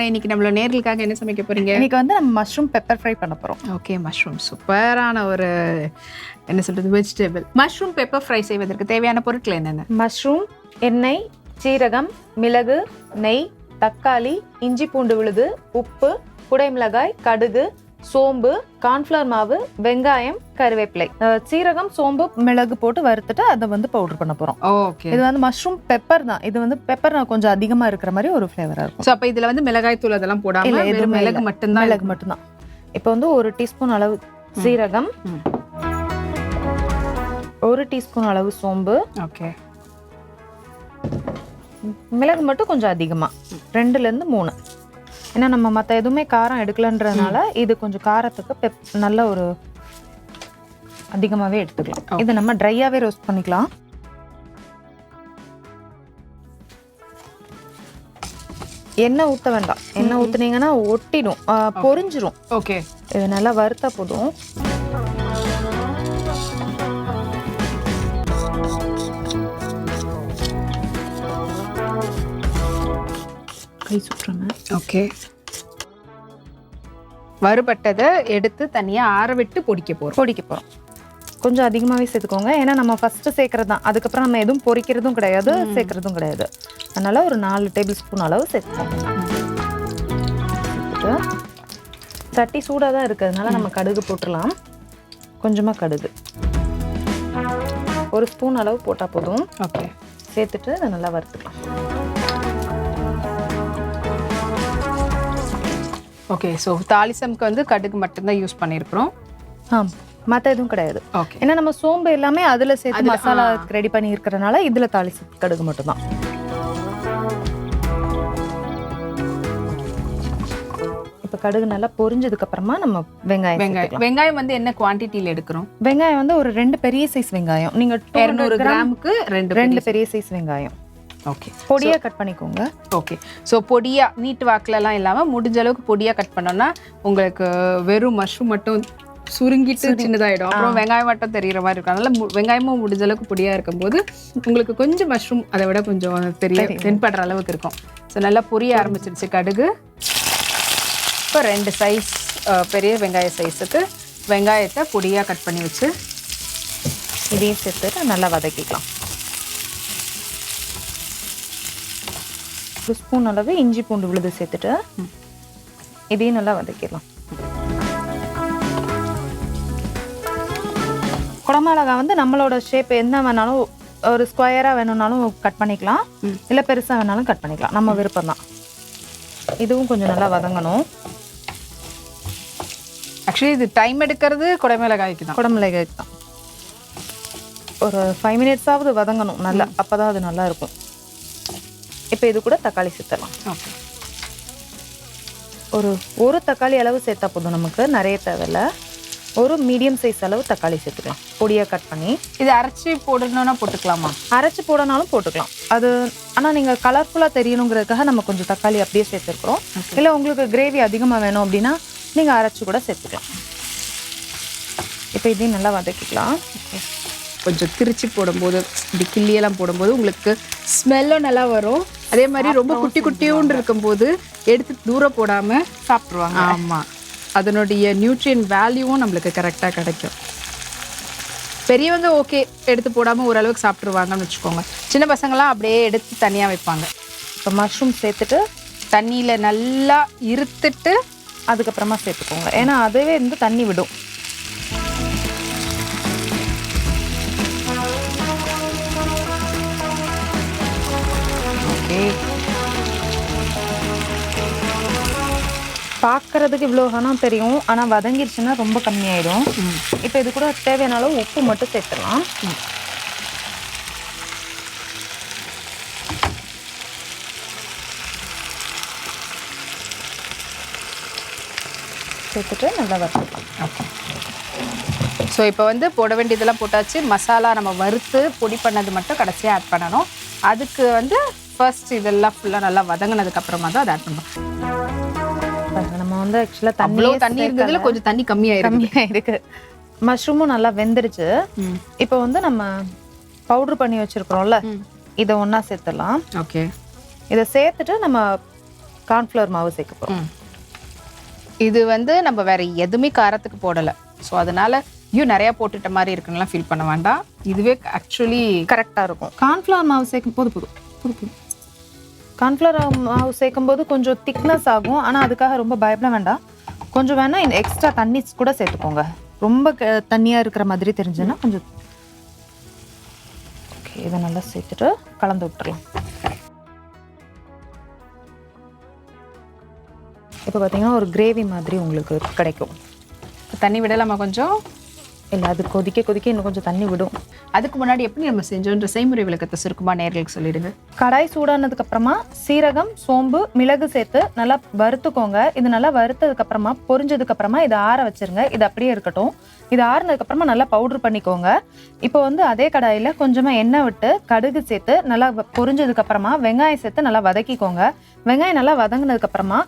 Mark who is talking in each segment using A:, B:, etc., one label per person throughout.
A: போறேன். இன்னைக்கு நம்மளோட நேர்களுக்காக என்ன சமைக்க போறீங்க?
B: இன்னைக்கு வந்து நம்ம மஷ்ரூம் பெப்பர் ஃப்ரை பண்ண போறோம்.
A: ஓகே, மஷ்ரூம் சூப்பரான ஒரு என்ன சொல்றது வெஜிடபிள். மஷ்ரூம் பெப்பர் ஃப்ரை செய்வதற்கு தேவையான பொருட்கள் என்னென்ன?
B: மஷ்ரூம், எண்ணெய், சீரகம், மிளகு, நெய், தக்காளி, இஞ்சி பூண்டு விழுது, உப்பு, குடைமிளகாய், கடுகு, சோம்பு, கார்ன்ஃப்ளவர் மாவு, வெங்காயம், கருவேப்பிலை. சீரகம், சோம்பு, மிளகு போட்டு வறுத்துட்டு அதை வந்து பவுடர் பண்ண போறோம்.
A: ஓகே,
B: இது வந்து மஷ்ரூம் பெப்பர் தான். இது வந்து பெப்பர் கொஞ்சம் அதிகமா இருக்கிற மாதிரி ஒரு ஃப்ளேவரா இருக்கும்.
A: சோ அப்ப இதுல வந்து மிளகாய் தூள் அதெல்லாம் போடாம வெறும் மிளகு மட்டும்தான்.
B: மிளகு மட்டும்தான். இப்போ வந்து 1 டீஸ்பூன் அளவு சீரகம், 1 டீஸ்பூன் அளவு சோம்பு.
A: ஓகே,
B: மிளகு மட்டும் கொஞ்சம் அதிகமா 2ல இருந்து 3. ஏன்னா நம்ம மற்ற எதுவுமே காரம் எடுக்கலன்றதுனால இது கொஞ்சம் காரத்துக்கு நல்ல ஒரு அதிகமாகவே எடுத்துக்கலாம். இது நம்ம ட்ரையாகவே ரோஸ்ட் பண்ணிக்கலாம். எண்ணெய் ஊற்ற வேண்டாம். எண்ணெய் ஊற்றுனீங்கன்னா ஒட்டிடும், பொரிஞ்சிரும்.
A: ஓகே,
B: இது நல்லா வறுத்தா போதும். கை சுற்றுங்க.
A: ஓகே, வறுபட்டதை எடுத்து தனியா ஆற விட்டு பொடிக்க போறோம்.
B: கொஞ்சம் அதிகமாகவே சேர்த்துக்கோங்க. ஏன்னா நம்ம ஃபர்ஸ்ட் சேர்க்கறது தான். அதுக்கப்புறம் நம்ம எதுவும் பொரிக்கிறதும் கிடையாது, சேர்க்கறதும் கிடையாது. அதனால ஒரு 4 டேபிள் ஸ்பூன் அளவு சேர்த்துக்கோங்க. சட்டி சூடாக தான் இருக்கிறதுனால நம்ம கடுகு போட்டுடலாம். கொஞ்சமாக கடுகு 1 ஸ்பூன் அளவு போட்டால் போதும்.
A: ஓகே,
B: சேர்த்துட்டு அதை நல்லா வறுத்துக்கலாம்.
A: ஓகே. ஸோ தாளிசம்க்கு வந்து கடுகு மட்டும்தான் யூஸ் பண்ணியிருக்கிறோம்.
B: மற்ற எதுவும் கிடையாது.
A: ஓகே,
B: ஏன்னா நம்ம சோம்பு எல்லாமே அதில் சேர்த்து மசாலா ரெடி பண்ணி இருக்கிறதுனால இதில் தாளிசம் கடுகு மட்டும்தான். இப்போ கடுகு நல்லா பொரிஞ்சதுக்கு அப்புறமா நம்ம
A: வெங்காயம் வந்து என்ன குவான்டிட்டியில் எடுக்கிறோம்?
B: வெங்காயம் வந்து ஒரு 2 பெரிய சைஸ் வெங்காயம். நீங்க
A: 200 கிராமுக்கு 2
B: பெரிய சைஸ் வெங்காயம்.
A: ஓகே,
B: பொடியா கட் பண்ணிக்கோங்க.
A: ஓகே, ஸோ பொடியா நீட்டு வாக்குலலாம் இல்லாமல் முடிஞ்ச அளவுக்கு பொடியா கட் பண்ணோம்னா உங்களுக்கு வெறும் மஷ்ரூம் மட்டும் சுருங்கிட்டு சின்னதாயிடும். அப்புறம் வெங்காயம் மட்டும் தெரிகிற மாதிரி இருக்கும். அதனால வெங்காயமும் முடிஞ்ச அளவுக்கு பொடியா இருக்கும்போது உங்களுக்கு கொஞ்சம் மஷ்ரூம் அதை விட கொஞ்சம் தென்படுற அளவுக்கு இருக்கும். ஸோ நல்லா பொரிய ஆரம்பிச்சிருச்சு கடுகு. இப்போ 2 சைஸ் பெரிய வெங்காய சைஸுக்கு வெங்காயத்தை பொடியா கட் பண்ணி வச்சு
B: இதையும் சேர்த்துட்டு நல்லா வதக்கிக்கலாம். 1 ஸ்பூன் அளவு இஞ்சி பூண்டு விழுது சேர்த்துட்டு இதையும் நல்லா வதக்கிடலாம். குடமிளகாய் வந்து நம்மளோட ஷேப் என்ன வேணாலும், ஒரு ஸ்கொயராக வேணும்னாலும் கட் பண்ணிக்கலாம், இல்லை பெருசாக வேணாலும் கட் பண்ணிக்கலாம், நம்ம விருப்பம் தான். இதுவும் கொஞ்சம் நல்லா வதங்கணும்.
A: ஆக்சுவலி இது டைம் எடுக்கிறது குடமிளகாய்க்கு தான்.
B: ஒரு 5 மினிட்ஸாவது வதங்கணும் நல்லா, அப்போ தான் அது நல்லா இருக்கும். இப்போ இது கூட தக்காளி சேர்த்துடலாம்.
A: ஓகே,
B: ஒரு தக்காளி அளவு சேர்த்தா போதும், நமக்கு நிறைய தேவையில்ல. ஒரு மீடியம் சைஸ் அளவு தக்காளி சேர்த்துக்கலாம் பொடியாக கட் பண்ணி.
A: இது அரைச்சி போடணும்னா போட்டுக்கலாமா?
B: அரைச்சி போடனாலும் போட்டுக்கலாம் அது. ஆனால் நீங்கள் கலர்ஃபுல்லாக தெரியணுங்கிறதுக்காக நம்ம கொஞ்சம் தக்காளி அப்படியே சேர்த்துருக்குறோம். இல்லை உங்களுக்கு கிரேவி அதிகமாக வேணும் அப்படின்னா நீங்கள் அரைச்சி கூட சேர்த்துக்கலாம். இப்போ இதையும் நல்லா வதக்கிக்கலாம்.
A: கொஞ்சம் திரிச்சு போடும்போது இப்படி கிள்ளியெல்லாம் போடும்போது உங்களுக்கு ஸ்மெல்லும் நல்லா வரும். அதே மாதிரி ரொம்ப குட்டி குட்டியோண்டு இருக்கும்போது எடுத்து தூரம் போடாமல்
B: சாப்பிட்ருவாங்க.
A: ஆமாம், அதனுடைய நியூட்ரியன் வேல்யூவும் நம்மளுக்கு கரெக்டாக கிடைக்கும். பெரியவங்க ஓகே எடுத்து போடாமல் ஓரளவுக்கு சாப்பிட்ருவாங்கன்னு வச்சுக்கோங்க. சின்ன பசங்களாம் அப்படியே எடுத்து தனியாக வைப்பாங்க.
B: இப்போ மஷ்ரூம் சேர்த்துட்டு
A: தண்ணியில் நல்லா இருத்துட்டு
B: அதுக்கப்புறமா சேர்த்துக்கோங்க. ஏன்னா அதுவே வந்து தண்ணி விடும். பார்க்கறதுக்கு இவ்வளோ கணம் தெரியும், ஆனால் வதங்கிடுச்சுன்னா ரொம்ப கம்மியாயிடும். இப்போ இது கூட தேவையான அளவு உப்பு மட்டும் சேர்த்துடலாம். சேர்த்துட்டு நல்லா வறுத்துக்கலாம்.
A: ஓகே, ஸோ இப்போ வந்து போட வேண்டியதெல்லாம் போட்டாச்சு. மசாலா நம்ம வறுத்து பொடி பண்ணது மட்டும் கடைசியாக ஆட் பண்ணணும். அதுக்கு வந்து ஃபர்ஸ்ட் இதெல்லாம் ஃபுல்லாக நல்லா வதங்கினதுக்கு அப்புறமா தான் அதை ஆட் பண்ணணும்.
B: நம்ம வந்து ஆக்சுவலாக
A: தண்ணி இருந்ததுல கொஞ்சம் தண்ணி கம்மியாயிருக்கு.
B: மஷ்ரூமும் நல்லா வெந்துருச்சு. இப்போ வந்து நம்ம பவுடர் பண்ணி வச்சிருக்கிறோம்ல, இதை ஒன்றா சேர்த்துடலாம்.
A: ஓகே,
B: இதை சேர்த்துட்டு நம்ம கார்ன்ஃப்ளவர் மாவு சேர்க்க போகிறோம்.
A: இது வந்து நம்ம வேற எதுவுமே காரத்துக்கு போடலை, ஸோ அதனால நிறைய போட்டுட்ட மாதிரி இருக்குன்னா ஃபீல் பண்ண வேண்டாம். இதுவே ஆக்சுவலி
B: கரெக்டாக இருக்கும். கார்ன்ஃப்ளவர் மாவு சேர்க்கும் போது கார்ன்ஃப்ளவர் மாவு சேர்க்கும் போது கொஞ்சம் திக்னஸ் ஆகும். ஆனால் அதுக்காக ரொம்ப பயப்பட வேண்டாம். கொஞ்சம் வேணால் எக்ஸ்ட்ரா தண்ணி கூட சேர்த்துக்கோங்க. ரொம்ப தண்ணியாக இருக்கிற மாதிரி தெரிஞ்சுன்னா கொஞ்சம். ஓகே, இதை நல்லா சேர்த்துட்டு கலந்து விட்டுறலாம். இப்போ பார்த்தீங்கன்னா ஒரு கிரேவி மாதிரி உங்களுக்கு கிடைக்கும்.
A: தண்ணி விடலாமா கொஞ்சம்?
B: இல்லை, அது கொதிக்க இன்னும் கொஞ்சம் தண்ணி விடும்.
A: அதுக்கு முன்னாடி எப்படி நம்ம செஞ்சோன்ற செய்முறை விளக்கத்தை சுருக்கமாக நேர்களுக்கு சொல்லிடுங்க.
B: கடாய் சூடானதுக்கு அப்புறமா சீரகம், சோம்பு, மிளகு சேர்த்து நல்லா வறுத்துக்கோங்க. இது நல்லா வறுத்ததுக்கு அப்புறமா பொரிஞ்சதுக்கு அப்புறமா இதை ஆற வச்சிருங்க. இது அப்படியே இருக்கட்டும். இது ஆறுனதுக்கு அப்புறமா நல்லா பவுடர் பண்ணிக்கோங்க. இப்போ வந்து அதே கடாயில கொஞ்சமா எண்ணெய் விட்டு கடுகு சேர்த்து நல்லா பொரிஞ்சதுக்கு அப்புறமா வெங்காயம் சேர்த்து நல்லா வதக்கிக்கோங்க. வெங்காயம் நல்லா வதங்கினதுக்கு அப்புறமா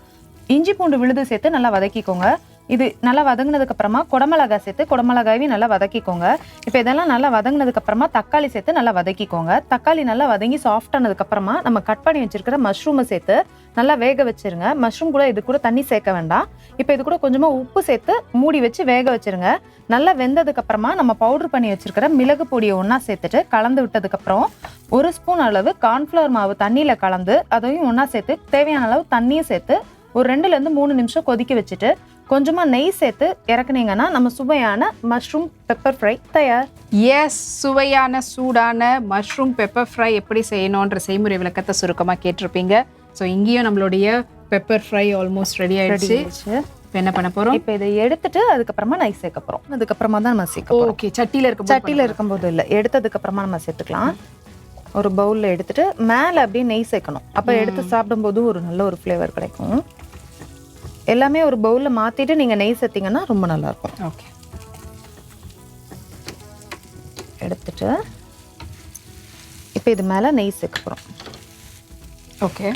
B: இஞ்சி பூண்டு விழுது சேர்த்து நல்லா வதக்கிக்கோங்க. இது நல்லா வதங்கினதுக்கு அப்புறமா குடமிளகாய் சேர்த்து குடமிளகாயும் நல்லா வதக்கிக்கோங்க. இப்போ இதெல்லாம் நல்லா வதங்கினதுக்கு அப்புறமா தக்காளி சேர்த்து நல்லா வதக்கிக்கோங்க. தக்காளி நல்லா வதங்கி சாஃப்ட் ஆனதுக்கு அப்புறமா நம்ம கட் பண்ணி வச்சிருக்கிற மஷ்ரூமை சேர்த்து நல்லா வேக வச்சிருங்க. மஷ்ரூம் கூட இது கூட தண்ணி சேர்க்க வேண்டாம். இப்போ இது கூட கொஞ்சமா உப்பு சேர்த்து மூடி வச்சு வேக வச்சிருங்க. நல்லா வெந்ததுக்கு அப்புறமா நம்ம பவுடர் பண்ணி வச்சிருக்கிற மிளகு பொடியை ஒன்றா சேர்த்துட்டு கலந்து விட்டதுக்கு அப்புறம் 1 ஸ்பூன் அளவு கார்ன்ஃப்ளவர் மாவு தண்ணியில கலந்து அதையும் ஒன்றா சேர்த்து தேவையான அளவு தண்ணியும் சேர்த்து ஒரு 2-3 நிமிஷம் கொதிக்க வச்சுட்டு கொஞ்சமா நெய் சேர்த்து இறக்குனீங்கன்னா நம்ம சுவையான மஷ்ரூம் பெப்பர் ஃப்ரை தயார்.
A: எஸ், சுவையான சூடான மஷ்ரூம் பெப்பர் ஃப்ரை எப்படி செய்யணுன்ற செய்முறை விளக்கத்தை சுருக்கமாக கேட்டிருப்பீங்க. ஸோ இங்கேயும் நம்மளுடைய பெப்பர் ஃப்ரை ஆல்மோஸ்ட் ரெடி ஆயிடுச்சு. இப்போ என்ன பண்ண போகிறோம்?
B: இப்போ இதை எடுத்துட்டு அதுக்கப்புறமா நெய் சேர்க்க போகிறோம். அதுக்கப்புறமா தான் நம்ம சேர்க்க போகிறோம்.
A: ஓகே, சட்டியில்
B: இருக்கும்போது இல்லை, எடுத்ததுக்கு அப்புறமா நம்ம சேர்த்துக்கலாம். ஒரு பவுலில் எடுத்துட்டு மேலே அப்படியே நெய் சேர்க்கணும். அப்போ எடுத்து சாப்பிடும்போது ஒரு நல்ல ஒரு ஃப்ளேவர் கிடைக்கும். எல்லாமே ஒரு பவுலில் மாற்றிட்டு நீங்கள் நெய் சேர்த்திங்கன்னா ரொம்ப நல்லாயிருக்கும்.
A: ஓகே,
B: எடுத்துட்டு இப்போ இது மேலே நெய் சேர்க்க போகிறோம்.
A: Okay,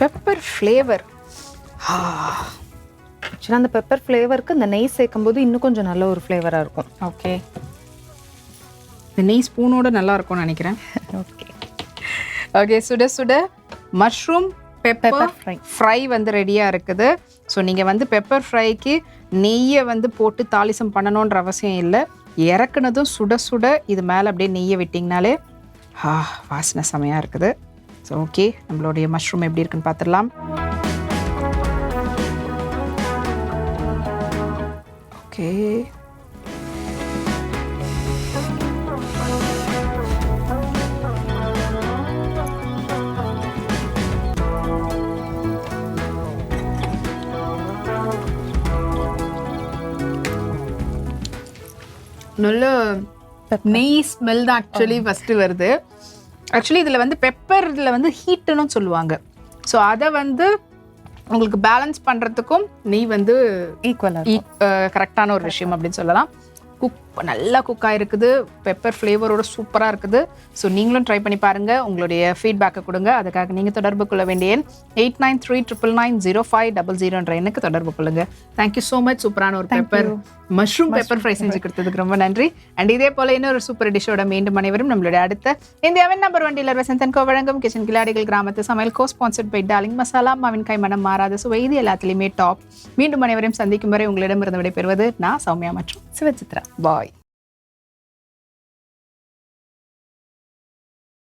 A: pepper flavour.
B: ஆக்சுவலாக அந்த பெப்பர் ஃப்ளேவருக்கு இந்த நெய் சேர்க்கும் போது இன்னும் கொஞ்சம் நல்ல ஒரு ஃப்ளேவராக இருக்கும்.
A: ஓகே, இந்த நெய் ஸ்பூனோட நல்லா இருக்கும்னு நினைக்கிறேன்.
B: ஓகே
A: ஓகே, சுட சுட மஷ்ரூம் பெப்பர் ஃப்ரை வந்து ரெடியாக இருக்குது. ஸோ நீங்கள் வந்து பெப்பர் ஃப்ரைக்கு நெய்யை வந்து போட்டு தாளிசம் பண்ணணுன்ற அவசியம் இல்லை. இறக்குனதும் சுட சுட இது மேலே அப்படியே நெய்யை விட்டிங்கனாலே வாசனை செமையாக இருக்குது. ஸோ ஓகே, நம்மளுடைய மஷ்ரூம் எப்படி இருக்குன்னு பார்த்துடலாம். ஓகே, நல்ல நெய் ஸ்மெல் தான் ஆக்சுவலி ஃபஸ்ட்டு வருது. ஆக்சுவலி இதில் வந்து பெப்பரில் வந்து ஹீட்டுன்னு சொல்லுவாங்க. ஸோ அதை வந்து உங்களுக்கு பேலன்ஸ் பண்ணுறதுக்கும் நெய் வந்து
B: ஈக்குவலாக
A: கரெக்டான ஒரு விஷயம் அப்படின்னு சொல்லலாம். நல்லா குக் ஆகிருக்குது. பெப்பர் ஃப்ளேவரோட சூப்பராக இருக்குது. ஸோ நீங்களும் ட்ரை பண்ணி பாருங்கள். உங்களுடைய ஃபீட்பேக்கை கொடுங்க. அதுக்காக நீங்கள் தொடர்பு கொள்ள வேண்டிய 8939990500 எனக்கு தொடர்பு கொள்ளுங்க. Thank you so much. சூப்பரான ஒரு மஷ்ரூம் பெப்பர் ஃப்ரை செஞ்சு கொடுத்ததுக்கு ரொம்ப நன்றி. அண்ட் இதே போல இன்னொரு சூப்பர் டிஷ்ஷோட மீண்டும் அனைவரும் நம்மளுடைய அடுத்த இந்தியாவின் நம்பர் 1 டீலர் வசந்தன் கோ வழங்கும் கிச்சன் கிளாடிகள் கிராமத்து சமையல் ஸ்பான்சர்ட் பை டார்லிங் மசாலா. மாவின் கை மனம் மாறாத சுவை, இது எல்லாத்துலேயுமே டாப். மீண்டும் அனைவரையும் சந்திக்கும் வரை உங்களிடமிருந்து விடைபெறுவது நான் சௌமியா மற்றும்
B: சிவசித்ரா.
A: பாய்.